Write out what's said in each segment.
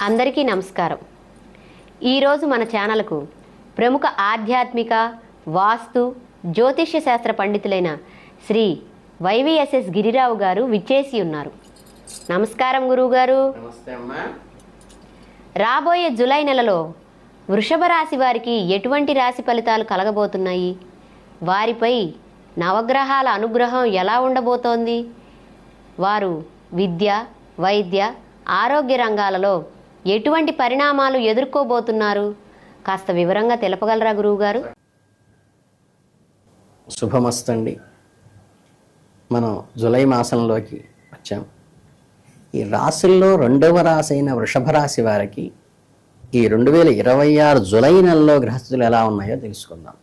అందరికీ నమస్కారం. ఈరోజు మన ఛానల్కు ప్రముఖ ఆధ్యాత్మిక వాస్తు జ్యోతిష్య శాస్త్ర పండితులైన శ్రీ వైవిఎస్ఎస్ గిరిరావు గారు విచ్చేసి ఉన్నారు. నమస్కారం గురువుగారు. నమస్తే అమ్మా. రాబోయే జూలై నెలలో వృషభ రాశి వారికి ఎటువంటి రాశి ఫలితాలు కలగబోతున్నాయి, వారిపై నవగ్రహాల అనుగ్రహం ఎలా ఉండబోతోంది, వారు విద్య వైద్య ఆరోగ్య రంగాలలో ఎటువంటి పరిణామాలు ఎదుర్కోబోతున్నారు, కాస్త వివరంగా తెలపగలరా గురువుగారు? శుభమస్తండి. మనం జూలై మాసంలోకి వచ్చాం. ఈ రాశుల్లో రెండవ రాశి అయిన వృషభ రాశి వారికి ఈ 2026 జూలై నెలలో గ్రహస్థితులు ఎలా ఉన్నాయో తెలుసుకుందాం.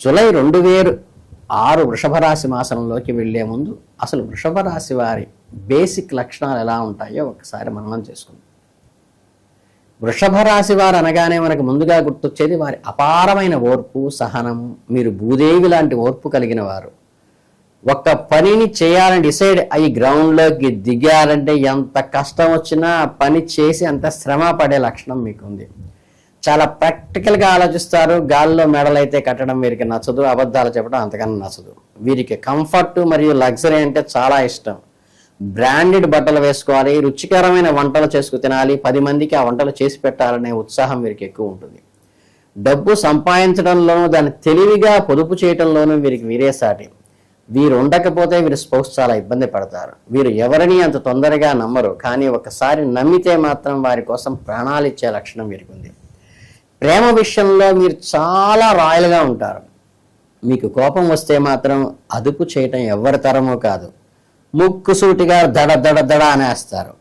జూలై 2006 వృషభ రాశి మాసంలోకి వెళ్లే ముందు అసలు వృషభ రాశి వారి బేసిక్ లక్షణాలు ఎలా ఉంటాయో ఒకసారి మననం చేసుకుందాం. వృషభ రాశి వారు అనగానే మనకు ముందుగా గుర్తొచ్చేది వారి అపారమైన ఓర్పు, సహనం. మీరు భూదేవి లాంటి ఓర్పు కలిగిన వారు. ఒక్క పనిని చేయాలని డిసైడ్ అయ్యి గ్రౌండ్లోకి దిగారంటే ఎంత కష్టం వచ్చినా పని చేసి అంత శ్రమ పడే లక్షణం మీకుంది. చాలా ప్రాక్టికల్గా ఆలోచిస్తారు. గాల్లో మెడలైతే కట్టడం వీరికి నచ్చదు, అబద్ధాలు చెప్పడం అంతకన్నా నచ్చదు. వీరికి కంఫర్ట్ మరియు లగ్జరీ అంటే చాలా ఇష్టం. బ్రాండెడ్ బట్టలు వేసుకోవాలి, రుచికరమైన వంటలు చేసుకు తినాలి, 10 మందికి ఆ వంటలు చేసి పెట్టాలనే ఉత్సాహం వీరికి ఎక్కువ ఉంటుంది. డబ్బు సంపాదించడంలోనూ దాన్ని తెలివిగా పొదుపు చేయడంలోనూ వీరికి వీరే సాటి. వీరు ఉండకపోతే వీరి స్పౌస్ చాలా ఇబ్బంది పడతారు. వీరు ఎవరిని అంత తొందరగా నమ్మరు, కానీ ఒకసారి నమ్మితే మాత్రం వారి కోసం ప్రాణాలు ఇచ్చే లక్షణం వీరికి ఉంది. ప్రేమ విషయంలో మీరు చాలా రాయల్గా ఉంటారు. మీకు కోపం వస్తే మాత్రం అదుపు చేయటం ఎవరి తరమో కాదు. ముక్కుసూటిగా దడ దడ దడ అనేస్తారు.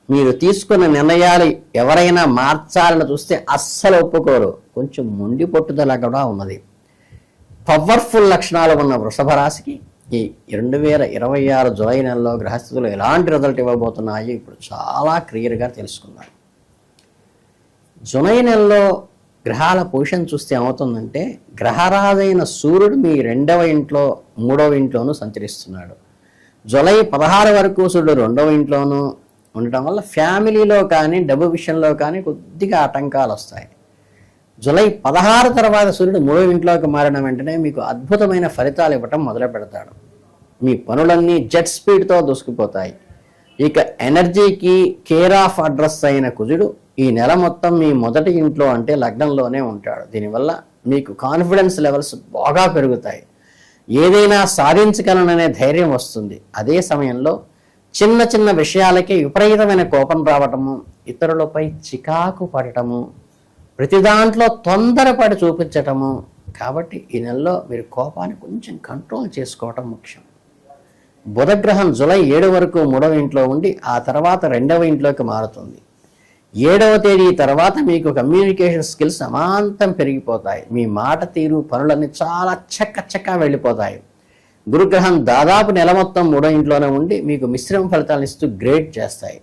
మీరు తీసుకున్న నిర్ణయాలు ఎవరైనా మార్చాలని చూస్తే అస్సలు ఒప్పుకోరు. కొంచెం మొండి పట్టుదల కూడా ఉన్నది. పవర్ఫుల్ లక్షణాలు ఉన్న వృషభ రాశికి ఈ 2026 జూలై నెలలో గ్రహస్థితులు ఎలాంటి రిజల్ట్ ఇవ్వబోతున్నాయో ఇప్పుడు చాలా క్లియర్గా తెలుసుకుందాం. జూలై నెలలో గ్రహాల పొజిషన్ చూస్తే ఏమవుతుందంటే, గ్రహరాజైన సూర్యుడు మీ 2వ ఇంట్లో 3వ ఇంట్లోనూ సంచరిస్తున్నాడు. జూలై 16 వరకు సూర్యుడు 2వ ఇంట్లోనూ ఉండటం వల్ల ఫ్యామిలీలో కానీ డబ్బు విషయంలో కానీ కొద్దిగా ఆటంకాలు వస్తాయి. జూలై 16 తర్వాత సూర్యుడు 3వ ఇంట్లోకి మారిన వెంటనే మీకు అద్భుతమైన ఫలితాలు ఇవ్వటం మొదలు పెడతాడు. మీ పనులన్నీ జెట్ స్పీడ్తో దూసుకుపోతాయి. ఇక ఎనర్జీకి కేర్ ఆఫ్ అడ్రస్ అయిన కుజుడు ఈ నెల మొత్తం మీ మొదటి ఇంట్లో అంటే లగ్నంలోనే ఉంటాడు. దీనివల్ల మీకు కాన్ఫిడెన్స్ లెవెల్స్ బాగా పెరుగుతాయి. ఏదైనా సాధించగలననే ధైర్యం వస్తుంది. అదే సమయంలో చిన్న చిన్న విషయాలకే విపరీతమైన కోపం రావటము, ఇతరులపై చికాకు పడటము, ప్రతి దాంట్లో తొందరపడి చూపించటము. కాబట్టి ఈ నెలలో మీరు కోపాన్ని కొంచెం కంట్రోల్ చేసుకోవటం ముఖ్యం. బుధగ్రహం జూలై 7 వరకు 3వ ఇంట్లో ఉండి ఆ తర్వాత 2వ ఇంట్లోకి మారుతుంది. 7వ తేదీ తర్వాత మీకు కమ్యూనికేషన్ స్కిల్స్ అమాంతం పెరిగిపోతాయి. మీ మాట తీరు, పనులన్నీ చాలా చక్క వెళ్ళిపోతాయి. గురుగ్రహం దాదాపు నెల మొత్తం 3వ ఇంట్లోనే ఉండి మీకు మిశ్రమ ఫలితాలను ఇస్తూ గ్రేడ్ చేస్తాయి.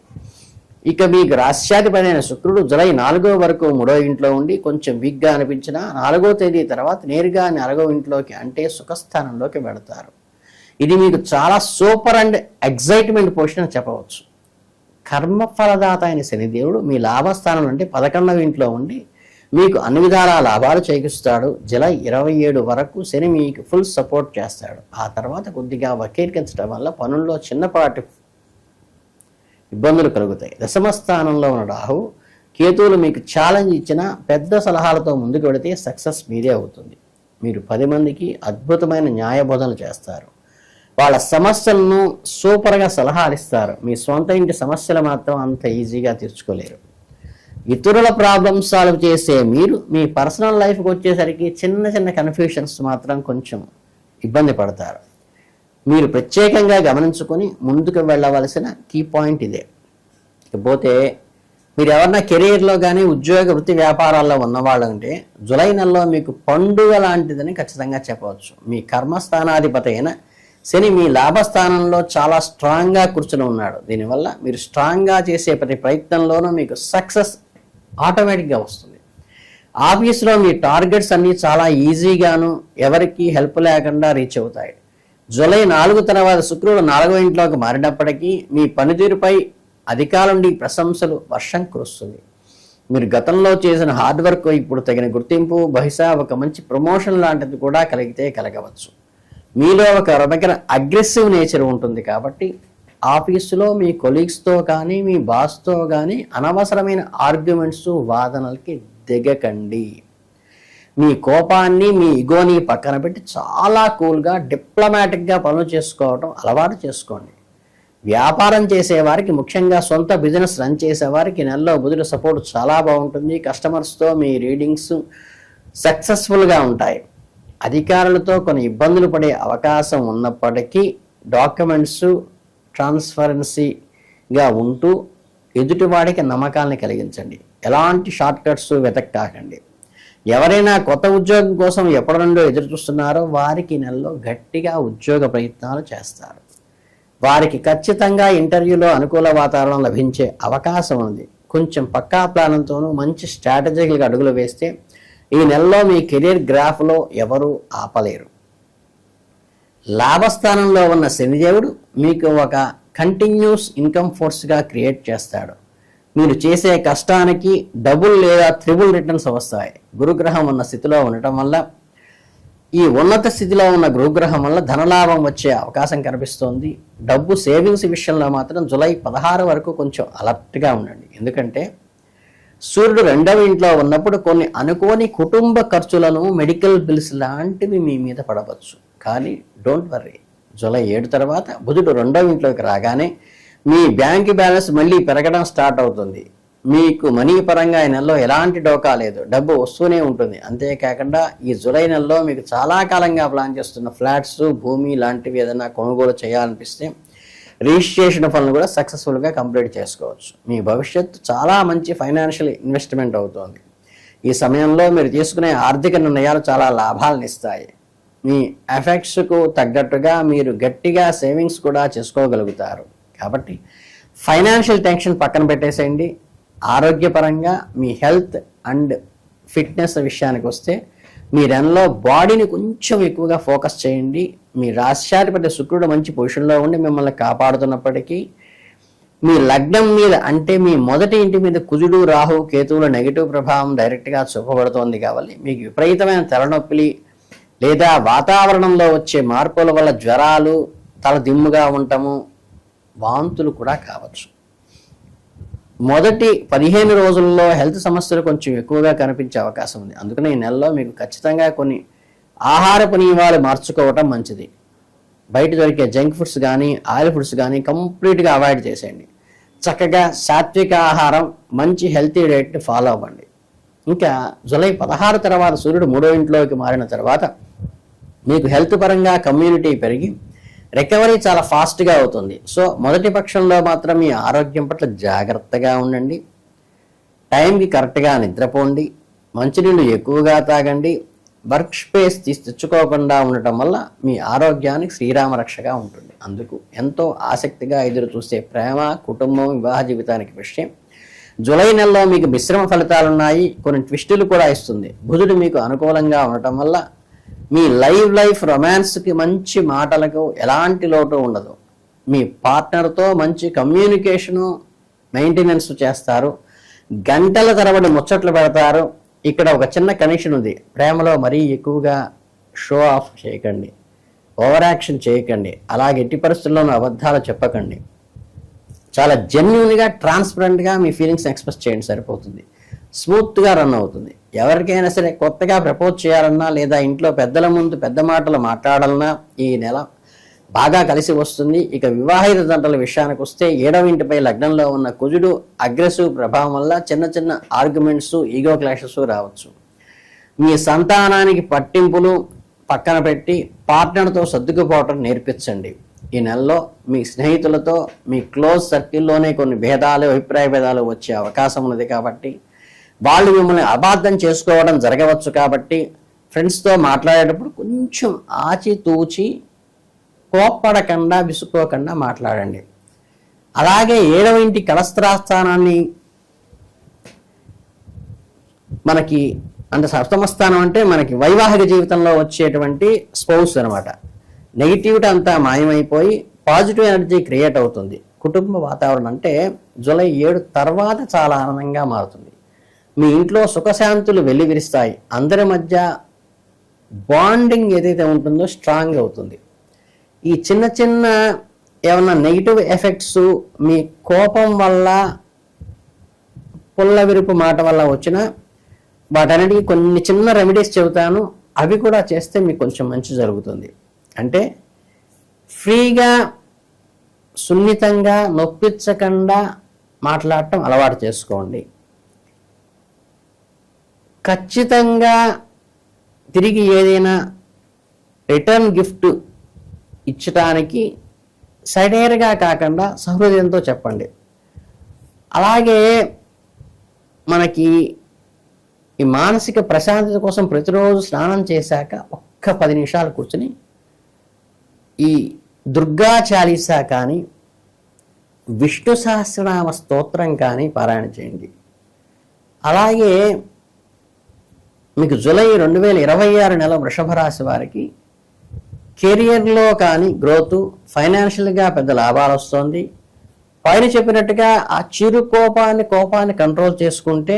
ఇక మీకు రాశ్యాధిపతి అయిన శుక్రుడు జూలై 4 వరకు 3వ ఇంట్లో ఉండి కొంచెం వీక్గా అనిపించినా 4వ తేదీ తర్వాత నేరుగా 4వ ఇంట్లోకి అంటే సుఖస్థానంలోకి వెళతారు. ఇది మీకు చాలా సూపర్ అండ్ ఎగ్జైట్మెంట్ పొజిషన్ అని చెప్పవచ్చు. కర్మఫలదాత అయిన శనిదేవుడు మీ లాభస్థానం అంటే 11వ ఇంట్లో ఉండి మీకు అన్ని విధాల లాభాలు చేకూరుస్తాడు. జూలై 27 వరకు శని మీకు ఫుల్ సపోర్ట్ చేస్తాడు. ఆ తర్వాత కొద్దిగా వక్రీకరించడం వల్ల పనుల్లో చిన్నపాటి ఇబ్బందులు కలుగుతాయి. దశమ స్థానంలో ఉన్న రాహు కేతువులు మీకు ఛాలెంజ్ ఇచ్చిన పెద్ద సలహాలతో ముందుకు వెళితే సక్సెస్ మీదే అవుతుంది. మీరు 10 మందికి అద్భుతమైన న్యాయబోధనలు చేస్తారు. వాళ్ళ సమస్యలను సూపర్గా సలహాలు ఇస్తారు. మీ సొంత ఇంటి సమస్యలు మాత్రం అంత ఈజీగా తీర్చుకోలేరు. ఇతరుల ప్రాబ్లమ్స్ సాల్వ్ చేసే మీరు మీ పర్సనల్ లైఫ్కి వచ్చేసరికి చిన్న చిన్న కన్ఫ్యూషన్స్ మాత్రం కొంచెం ఇబ్బంది పడతారు. మీరు ప్రత్యేకంగా గమనించుకొని ముందుకు వెళ్ళవలసిన కీ పాయింట్ ఇదే. ఇకపోతే మీరు ఎవరన్నా కెరీర్లో కానీ ఉద్యోగ వృత్తి వ్యాపారాల్లో ఉన్నవాళ్ళంటే జూలై నెలలో మీకు పండుగ లాంటిదని ఖచ్చితంగా చెప్పవచ్చు. మీ కర్మస్థానాధిపతి అయిన శని మీ లాభస్థానంలో చాలా స్ట్రాంగ్గా కూర్చుని ఉన్నాడు. దీనివల్ల మీరు స్ట్రాంగ్గా చేసే ప్రతి ప్రయత్నంలోనూ మీకు సక్సెస్ ఆటోమేటిక్గా వస్తుంది. ఆఫీస్లో మీ టార్గెట్స్ అన్నీ చాలా ఈజీగాను ఎవరికి హెల్ప్ లేకుండా రీచ్ అవుతాయి. జూలై 4 తర్వాత శుక్రుడు 4వ ఇంట్లోకి మారినప్పటికీ మీ పనితీరుపై అధికారుల నుండి ప్రశంసలు వర్షం కురుస్తుంది. మీరు గతంలో చేసిన హార్డ్ వర్క్ ఇప్పుడు తగిన గుర్తింపు, బహుశా ఒక మంచి ప్రమోషన్ లాంటిది కూడా కలగవచ్చు. మీలో ఒక రకమైన అగ్రెసివ్ నేచర్ ఉంటుంది కాబట్టి ఆఫీసులో మీ కొలీగ్స్తో కానీ మీ బాస్తో కానీ అనవసరమైన ఆర్గ్యుమెంట్స్, వాదనలకి దిగకండి. మీ కోపాన్ని, మీ ఇగోని పక్కన పెట్టి చాలా కూల్గా, డిప్లొమాటిక్గా పనులు చేసుకోవడం అలవాటు చేసుకోండి. వ్యాపారం చేసేవారికి, ముఖ్యంగా సొంత బిజినెస్ రన్ చేసేవారికి నెలలో బుధుడు సపోర్ట్ చాలా బాగుంటుంది. కస్టమర్స్తో మీ రీడింగ్స్ సక్సెస్ఫుల్గా ఉంటాయి. అధికారులతో కొన్ని ఇబ్బందులు పడే అవకాశం ఉన్నప్పటికీ డాక్యుమెంట్స్ ట్రాన్స్పరెన్సీగా ఉంటూ ఎదుటివాడికి నమ్మకాన్ని కలిగించండి. ఎలాంటి షార్ట్ కట్స్ వెతక్కాకండి. ఎవరైనా కొత్త ఉద్యోగం కోసం ఎప్పటి నుండో ఎదురు చూస్తున్నారో వారికి నెలలో గట్టిగా ఉద్యోగ ప్రయత్నాలు చేస్తారు. వారికి ఖచ్చితంగా ఇంటర్వ్యూలో అనుకూల వాతావరణం లభించే అవకాశం ఉంది. కొంచెం పక్కా ప్లాన్తోనూ మంచి స్ట్రాటజికల్గా అడుగులు వేస్తే ఈ నెలలో మీ కెరీర్ గ్రాఫ్లో ఎవరూ ఆపలేరు. లాభస్థానంలో ఉన్న శనిదేవుడు మీకు ఒక కంటిన్యూస్ ఇన్కమ్ ఫోర్స్గా క్రియేట్ చేస్తాడు. మీరు చేసే కష్టానికి డబుల్ లేదా త్రిబుల్ రిటర్న్స్ వస్తాయి. గురుగ్రహం ఉన్న స్థితిలో ఉండటం వల్ల, ఈ ఉన్నత స్థితిలో ఉన్న గురుగ్రహం వల్ల ధనలాభం వచ్చే అవకాశం కనిపిస్తోంది. డబ్బు సేవింగ్స్ విషయంలో మాత్రం జూలై 16 వరకు కొంచెం అలర్ట్గా ఉండండి. ఎందుకంటే సూర్యుడు 2వ ఇంట్లో ఉన్నప్పుడు కొన్ని అనుకోని కుటుంబ ఖర్చులను, మెడికల్ బిల్స్ లాంటివి మీ మీద పడవచ్చు. కానీ డోంట్ వర్రీ, జూలై 7 తర్వాత బుధుడు 2వ ఇంట్లోకి రాగానే మీ బ్యాంక్ బ్యాలెన్స్ మళ్ళీ పెరగడం స్టార్ట్ అవుతుంది. మీకు మనీ పరంగా ఈ నెలలో ఎలాంటి డోకా లేదు, డబ్బు వస్తూనే ఉంటుంది. అంతేకాకుండా ఈ జూలై నెలలో మీకు చాలా కాలంగా ప్లాన్ చేస్తున్న ఫ్లాట్స్, భూమి లాంటివి ఏదైనా కొనుగోలు చేయాలనిపిస్తే రిజిస్ట్రేషన్ పనులు కూడా సక్సెస్ఫుల్గా కంప్లీట్ చేసుకోవచ్చు. మీ భవిష్యత్తు చాలా మంచి ఫైనాన్షియల్ ఇన్వెస్ట్మెంట్ అవుతుంది. ఈ సమయంలో మీరు తీసుకునే ఆర్థిక నిర్ణయాలు చాలా లాభాలను ఇస్తాయి. మీ ఎఫెక్ట్స్కు తగ్గట్టుగా మీరు గట్టిగా సేవింగ్స్ కూడా చేసుకోగలుగుతారు. కాబట్టి ఫైనాన్షియల్ టెన్షన్ పక్కన పెట్టేసేయండి. ఆరోగ్యపరంగా మీ హెల్త్ అండ్ ఫిట్నెస్ విషయానికి వస్తే మీ నెలలో బాడీని కొంచెం ఎక్కువగా ఫోకస్ చేయండి. మీ రాశ్యాధిపతి శుక్రుడు మంచి పొజిషన్లో ఉండి మిమ్మల్ని కాపాడుతున్నప్పటికీ మీ లగ్నం మీద, అంటే మీ మొదటి ఇంటి మీద కుజుడు, రాహు, కేతువుల నెగిటివ్ ప్రభావం డైరెక్ట్గా చూపబడుతోంది. కాబట్టి మీకు విపరీతమైన తలనొప్పిలి లేదా వాతావరణంలో వచ్చే మార్పుల వల్ల జ్వరాలు, తల దిమ్ముగా ఉండటము, వాంతులు కూడా కావచ్చు. మొదటి 15 రోజుల్లో హెల్త్ సమస్యలు కొంచెం ఎక్కువగా కనిపించే అవకాశం ఉంది. అందుకని ఈ నెలలో మీకు ఖచ్చితంగా కొన్ని ఆహారపు నియమాలు మార్చుకోవటం మంచిది. బయట దొరికే జంక్ ఫుడ్స్ కానీ, ఆయిల్ ఫుడ్స్ కానీ కంప్లీట్గా అవాయిడ్ చేసేయండి. చక్కగా సాత్విక ఆహారం, మంచి హెల్తీ డైట్ని ఫాలో అవ్వండి. ఇంకా జూలై 16 తర్వాత సూర్యుడు 3వ ఇంట్లోకి మారిన తర్వాత మీకు హెల్త్ పరంగా కమ్యూనిటీ పెరిగి రికవరీ చాలా ఫాస్ట్గా అవుతుంది. సో మొదటి పక్షంలో మాత్రం మీ ఆరోగ్యం పట్ల జాగ్రత్తగా ఉండండి. టైంకి కరెక్ట్గా నిద్రపోండి. మంచినీళ్ళు ఎక్కువగా తాగండి. వర్క్ స్పేస్ తెచ్చుకోకుండా ఉండటం వల్ల మీ ఆరోగ్యానికి శ్రీరామ రక్షగా ఉంటుంది. అందుకు ఎంతో ఆసక్తిగా ఎదురు చూసే ప్రేమ, కుటుంబం, వివాహ జీవితానికి విషయం జూలై నెలలో మీకు మిశ్రమ ఫలితాలున్నాయి. కొన్ని ట్విస్టులు కూడా ఇస్తుంది. బుధుడు మీకు అనుకూలంగా ఉండటం వల్ల మీ లైఫ్ రొమాన్స్కి, మంచి మాటలకు ఎలాంటి లోటు ఉండదు. మీ పార్ట్నర్తో మంచి కమ్యూనికేషను మెయింటెనెన్స్ చేస్తారు. గంటల తరబడి ముచ్చట్లు పెడతారు. ఇక్కడ ఒక చిన్న కనెక్షన్ ఉంది. ప్రేమలో మరీ ఎక్కువగా షో ఆఫ్ చేయకండి, ఓవర్ యాక్షన్ చేయకండి. అలాగే ఎట్టి పరిస్థితుల్లోనూ అబద్ధాలు చెప్పకండి. చాలా జెన్యూన్గా, ట్రాన్స్పరెంట్గా మీ ఫీలింగ్స్ ఎక్స్ప్రెస్ చేయండి, సరిపోతుంది. స్మూత్గా రన్ అవుతుంది. ఎవరికైనా సరే కొత్తగా ప్రపోజ్ చేయాలన్నా లేదా ఇంట్లో పెద్దల ముందు పెద్ద మాటలు మాట్లాడాలన్నా ఈ నెల బాగా కలిసి వస్తుంది. ఇక వివాహిత జంటల విషయానికి వస్తే 7వ ఇంటిపై లగ్నంలో ఉన్న కుజుడు అగ్రెసివ్ ప్రభావం వల్ల చిన్న చిన్న ఆర్గ్యుమెంట్స్, ఈగో క్లాషెస్ రావచ్చు. మీ సంతానానికి పట్టింపులు పక్కన పెట్టి పార్ట్నర్తో సర్దుకుపోవటం నేర్పించండి. ఈ నెలలో మీ స్నేహితులతో, మీ క్లోజ్ సర్కిల్లోనే కొన్ని భేదాలు, అభిప్రాయ భేదాలు వచ్చే అవకాశం ఉన్నది. కాబట్టి వాళ్ళు మిమ్మల్ని అబార్థం చేసుకోవడం జరగవచ్చు. కాబట్టి ఫ్రెండ్స్తో మాట్లాడేటప్పుడు కొంచెం ఆచితూచి, కోప్పడకుండా, విసుకోకుండా మాట్లాడండి. అలాగే 7వ ఇంటి కలస్త్రాస్థానాన్ని మనకి, అంటే సప్తమ స్థానం అంటే మనకి వైవాహిక జీవితంలో వచ్చేటువంటి స్పౌస్ అనమాట. నెగిటివిటీ అంతా మాయమైపోయి పాజిటివ్ ఎనర్జీ క్రియేట్ అవుతుంది. కుటుంబ వాతావరణం అంటే జూలై 7 తర్వాత చాలా ఆనందంగా మారుతుంది. మీ ఇంట్లో సుఖశాంతులు వెల్లివిరుస్తాయి. అందరి మధ్య బాండింగ్ ఏదైతే ఉంటుందో స్ట్రాంగ్ అవుతుంది. ఈ చిన్న చిన్న ఏమన్నా నెగిటివ్ ఎఫెక్ట్స్ మీ కోపం వల్ల, పుల్ల విరుపు మాట వల్ల వచ్చిన వాటన్నిటికీ కొన్ని చిన్న రెమెడీస్ చెబుతాను. అవి కూడా చేస్తే మీకు కొంచెం మంచి జరుగుతుంది. అంటే ఫ్రీగా, సున్నితంగా, నొప్పించకుండా మాట్లాడటం అలవాటు చేసుకోండి. ఖచ్చితంగా తిరిగి ఏదైనా రిటర్న్ గిఫ్ట్ ఇచ్చటానికి సడేర్గా కాకుండా సహృదయంతో చెప్పండి. అలాగే మనకి ఈ మానసిక ప్రశాంతత కోసం ప్రతిరోజు స్నానం చేశాక ఒక్క 10 నిమిషాలు కూర్చుని ఈ దుర్గా చాలీసా కానీ, విష్ణు సహస్రనామ స్తోత్రం కానీ పారాయణ చేయండి. అలాగే మీకు జూలై 2026 నెల వృషభ రాశి వారికి కెరియర్లో కానీ గ్రోత్, ఫైనాన్షియల్గా పెద్ద లాభాలు వస్తుంది. పైన చెప్పినట్టుగా ఆ చిరు కోపాన్ని కంట్రోల్ చేసుకుంటే,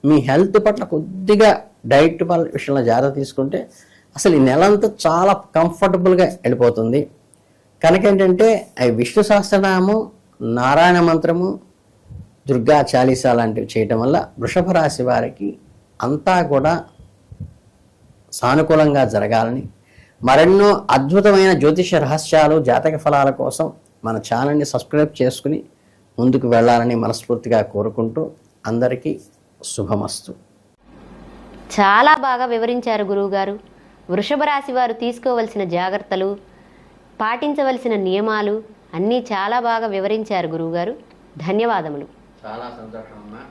మీ హెల్త్ పట్ల కొద్దిగా డైట్ విషయంలో జాగ్రత్త తీసుకుంటే అసలు ఈ నెలంతా చాలా కంఫర్టబుల్గా వెళ్ళిపోతుంది. కనుక ఏంటంటే అవి విష్ణు సహస్రనామం, నారాయణ మంత్రము, దుర్గా చాలీసా లాంటివి చేయటం వల్ల వృషభ రాశి వారికి అంతా కూడా సానుకూలంగా జరగాలని, మరెన్నో అద్భుతమైన జ్యోతిష రహస్యాలు, జాతక ఫలాల కోసం మన ఛానల్ని సబ్స్క్రైబ్ చేసుకుని ముందుకు వెళ్ళాలని మనస్ఫూర్తిగా కోరుకుంటూ అందరికీ శుభమస్తు. చాలా బాగా వివరించారు గురువుగారు. వృషభ రాశి వారు తీసుకోవలసిన జాగ్రత్తలు, పాటించవలసిన నియమాలు అన్నీ చాలా బాగా వివరించారు గురువుగారు. ధన్యవాదములు. చాలా సంతోషం అమ్మా.